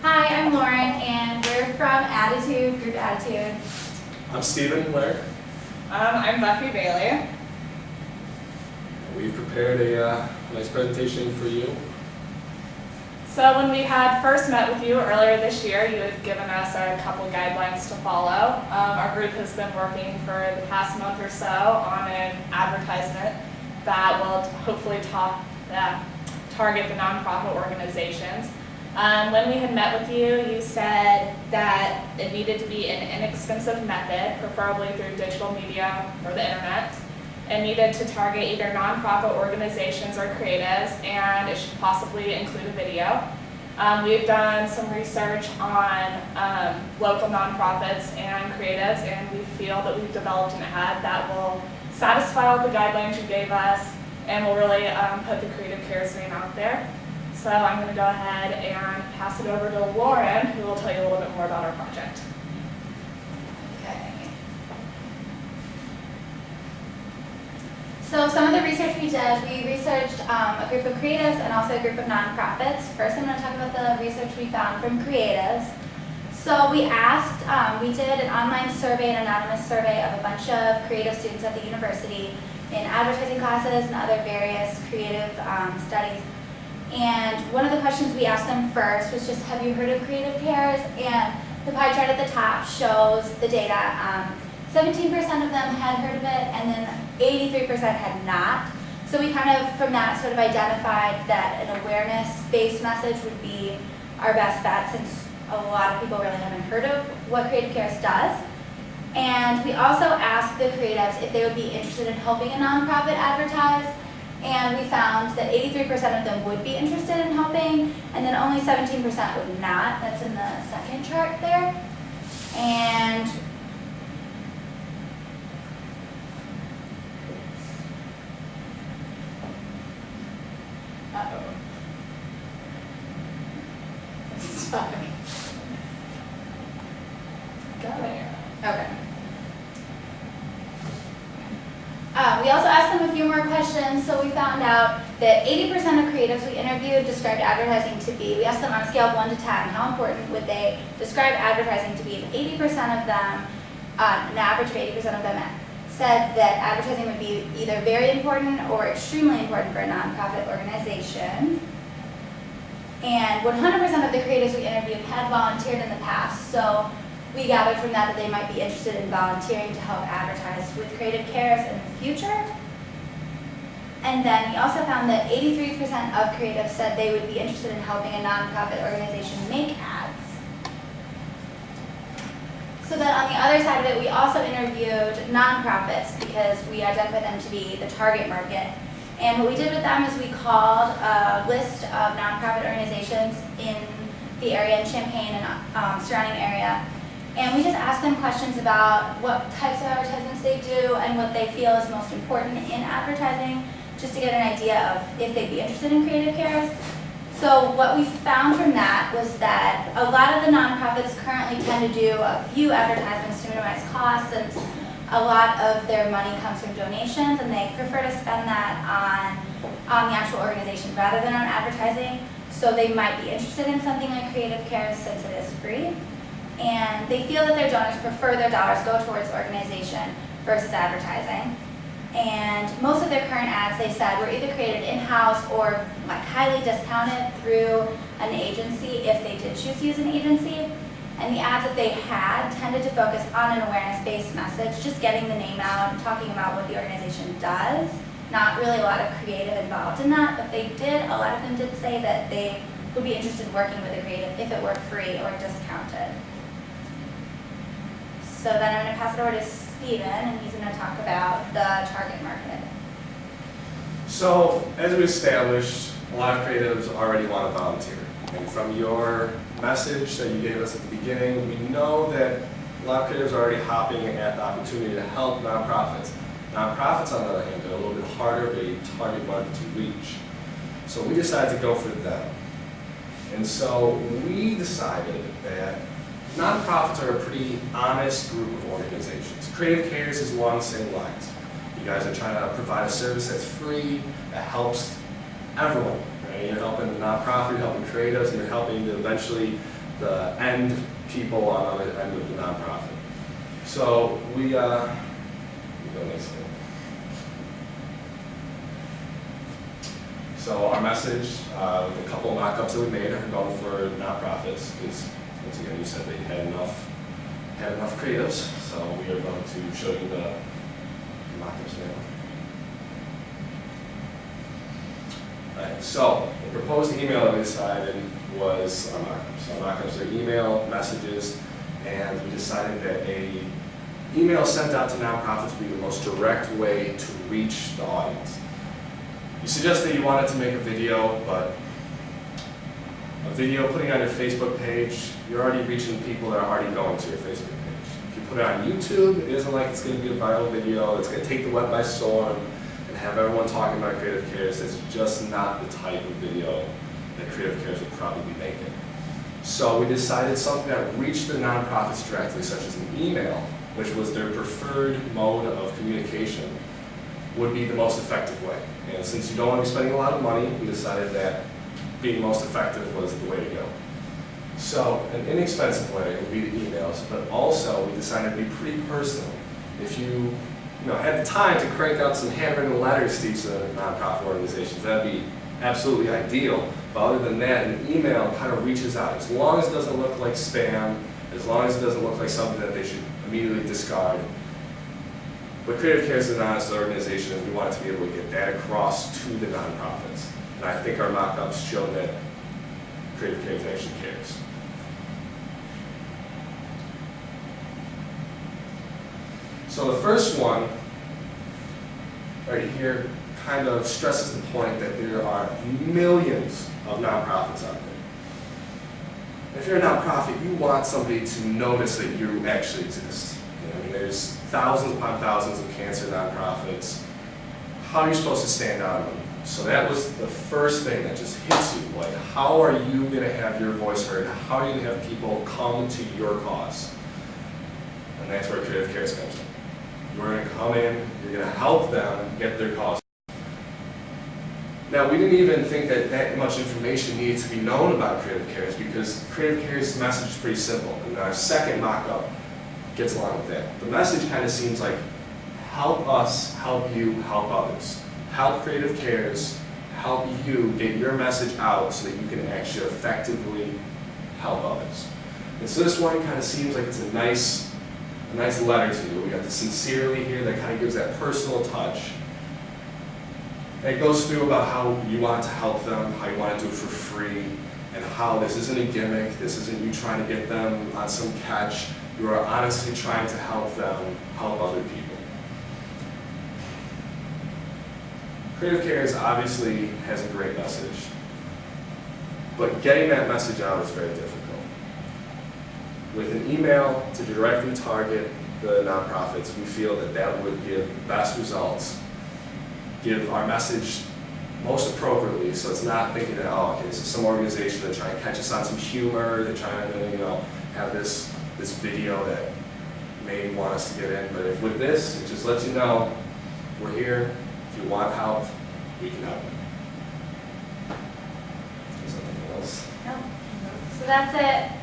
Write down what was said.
Hi, I'm Lauren, and we're from Adi2d, Group Adi2d. I'm Stephen Blair. I'm Buffy Bailey. We've prepared a nice presentation for you. So when we had first met with you earlier this year, you had given us a couple guidelines to follow. Our group has been working for the past month or so on an advertisement that will hopefully target the nonprofit organizations. When we had met with you, you said that it needed to be an inexpensive method, preferably through digital media or the internet. It needed to target either nonprofit organizations or creatives, and it should possibly include a video. We've done some research on local nonprofits and creatives, and we feel that we've developed an ad that will satisfy all the guidelines you gave us and will really put the CreativeCares name out there. So I'm going to go ahead and pass it over to Lauren, who will tell you a little bit more about our project. Okay. So some of the research we did, we researched a group of creatives and also a group of nonprofits. First, I'm going to talk about the research we found from creatives. So we asked, we did an online survey, an anonymous survey of a bunch of creative students at the university in advertising classes and other various creative studies. And one of the questions we asked them first was just, have you heard of CreativeCares? And the pie chart at the top shows the data. 17% of them had heard of it, and then 83% had not. So we kind of, from that, sort of identified that an awareness-based message would be our best bet, since a lot of people really haven't heard of what CreativeCares does. And we also asked the creatives if they would be interested in helping a nonprofit advertise. And we found that 83% of them would be interested in helping, and then only 17% would not. That's in the second chart there. And sorry. Got it. Okay. We also asked them a few more questions, so we found out that 80% of creatives we interviewed described advertising to be, we asked them on a scale of 1 to 10, how important would they describe advertising to be, and 80% of them, an average of 80% of them said that advertising would be either very important or extremely important for a nonprofit organization. And 100% of the creatives we interviewed had volunteered in the past, so we gathered from that they might be interested in volunteering to help advertise with CreativeCares in the future. And then we also found that 83% of creatives said they would be interested in helping a nonprofit organization make ads. So then on the other side of it, we also interviewed nonprofits because we identified them to be the target market. And what we did with them is we called a list of nonprofit organizations in the area, in Champaign and surrounding area. And we just asked them questions about what types of advertisements they do and what they feel is most important in advertising, just to get an idea of if they'd be interested in CreativeCares. So what we found from that was that a lot of the nonprofits currently tend to do a few advertisements to minimize costs, since a lot of their money comes from donations, and they prefer to spend that on the actual organization rather than on advertising. So they might be interested in something like CreativeCares since it is free. And they feel that their donors prefer their dollars go towards organization versus advertising. And most of their current ads, they said, were either created in-house or like highly discounted through an agency if they did choose to use an agency. And the ads that they had tended to focus on an awareness-based message, just getting the name out and talking about what the organization does. Not really a lot of creative involved in that, but they did, a lot of them did say that they would be interested in working with a creative if it were free or discounted. So then I'm going to pass it over to Stephen, and he's going to talk about the target market. So, as we established, a lot of creatives already want to volunteer. And from your message that you gave us at the beginning, we know that a lot of creatives are already hopping at the opportunity to help nonprofits. Nonprofits, on the other hand, are a little bit harder of a target market to reach. So we decided to go for them. And so we decided that nonprofits are a pretty honest group of organizations. CreativeCares is along the same lines. You guys are trying to provide a service that's free, that helps everyone. Right? You're helping the nonprofit, you're helping creatives, and you're helping to eventually the end people on the other end of the nonprofit. So we go next slide. So our message, with a couple of mock-ups that we made, are going for nonprofits, because once again, you said they had enough creatives, so we are going to show you the mock-ups now. Alright, so the proposed email that we decided was our mockups. Our mockups are email messages, and we decided that a email sent out to nonprofits would be the most direct way to reach the audience. You suggested you wanted to make a video, but a video putting on your Facebook page, you're already reaching people that are already going to your Facebook page. If you put it on YouTube, it isn't like it's going to be a viral video that's going to take the web by storm and have everyone talking about CreativeCares. That's just not the type of video that CreativeCares would probably be making. So we decided something that reached the nonprofits directly, such as an email, which was their preferred mode of communication, would be the most effective way. And since you don't want to be spending a lot of money, we decided that being most effective was the way to go. So an inexpensive way would be the emails, but also we decided to be pretty personal. If you had the time to crank out some handwritten letters to each of the nonprofit organizations, that'd be absolutely ideal. But other than that, an email kind of reaches out. As long as it doesn't look like spam, as long as it doesn't look like something that they should immediately discard. But CreativeCares is an honest organization, and we wanted to be able to get that across to the nonprofits. And I think our mock-ups show that CreativeCares actually cares. So the first one, right here, kind of stresses the point that there are millions of nonprofits out there. If you're a nonprofit, you want somebody to notice that you actually exist. There's thousands upon thousands of cancer nonprofits. How are you supposed to stand out on them? So that was the first thing that just hits you. Like, how are you going to have your voice heard? How are you going to have people come to your cause? And that's where CreativeCares comes in. You're going to come in, you're going to help them get their cause. Now, we didn't even think that much information needed to be known about CreativeCares, because CreativeCares' message is pretty simple. And our second mock-up gets along with that. The message kind of seems like, help us, help you, help others. Help CreativeCares, help you get your message out so that you can actually effectively help others. And so this one kind of seems like it's a nice letter to you. We got the sincerely here that kind of gives that personal touch. And it goes through about how you want to help them, how you want to do it for free, and how this isn't a gimmick, this isn't you trying to get them on some catch. You are honestly trying to help them help other people. CreativeCares obviously has a great message, but getting that message out is very difficult. With an email to directly target the nonprofits, we feel that would give the best results, give our message most appropriately, so it's not thinking that, oh, okay, this is some organization that's trying to catch us on some humor, they're trying to, have this video that may want us to get in. But with this, it just lets you know, we're here. If you want help, we can help you. Is there something else? No. So that's it.